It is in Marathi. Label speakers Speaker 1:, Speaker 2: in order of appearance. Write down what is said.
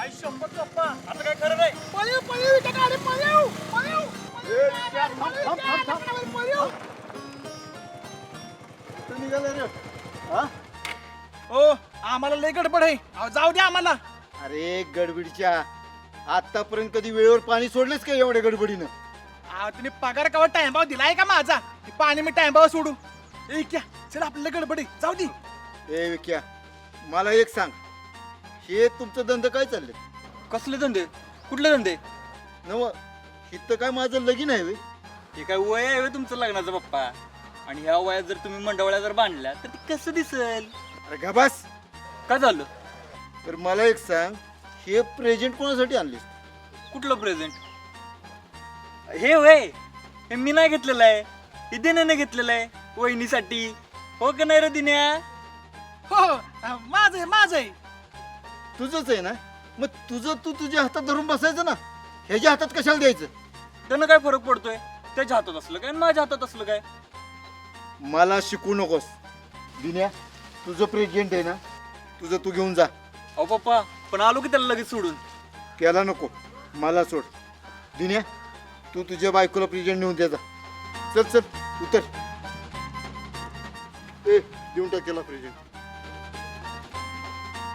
Speaker 1: आई शंभर पप्पा आता काय खरं नाही.
Speaker 2: पळीव पळीव इथे गाडी पळीव पळीव पळीव.
Speaker 3: कुठं निघाला रे? हा?
Speaker 1: ओ आम्हाला लय गडबड आहे. अहो, जाऊ द्या आम्हाला.
Speaker 3: अरे गडबडीच्या आतापर्यंत कधी वेळेवर पाणी सोडलेच का एवढ्या गडबडीनं?
Speaker 1: अहो, तुम्ही पगार कवा टाइमभाव दिलाय का माझा? ते पाणी मी टाइमभाव सोडू. ए क्या चल आपल्याला गडबड आहे, जाऊ दे.
Speaker 3: ए विक्या, मला एक सांग, हे तुमचं धंदे काय चालले?
Speaker 4: कसले धंदे? कुठले धंदे?
Speaker 3: नव इथं काय माझं लगीन आहे वे?
Speaker 4: हे काय वय आहे व्हय तुमचं लग्नाचं पप्पा? आणि ह्या वयात जर तुम्ही मंडवळ्या जर बांधल्या तर ते कसं दिसेल?
Speaker 3: अरे गबास.
Speaker 4: काय झालं?
Speaker 3: तर मला एक सांग, हे प्रेझेंट कोणासाठी आणलीस?
Speaker 4: कुठलं प्रेझेंट? हे वय हे मी नाही घेतलेलं आहे, हे दिन्याने घेतलेलं आहे वहिनीसाठी. हो का नाही रे दिन्या?
Speaker 1: हो माझं आहे माझं आहे.
Speaker 3: तुझंच आहे ना? मग तुझं तू तुझ्या हातात धरून बसायचं ना, ह्याच्या हातात कशाला द्यायचं?
Speaker 4: त्यानं काय फरक पडतोय? त्याच्या हातात असलं काय आणि माझ्या हातात असलं काय?
Speaker 3: मला शिकू नकोस. दिन्या, तुझं प्रेझेंट आहे ना, तुझं तू घेऊन जा.
Speaker 4: अहो पप्पा, पण आलो की त्याला लगेच सोडून.
Speaker 3: त्याला नको, मला सोड. दिन्या, तू तुझ्या बायकोला प्रेझेंट नेऊन दे जा. चल चल उतर. ए देऊन टाक त्याला प्रेझेंट.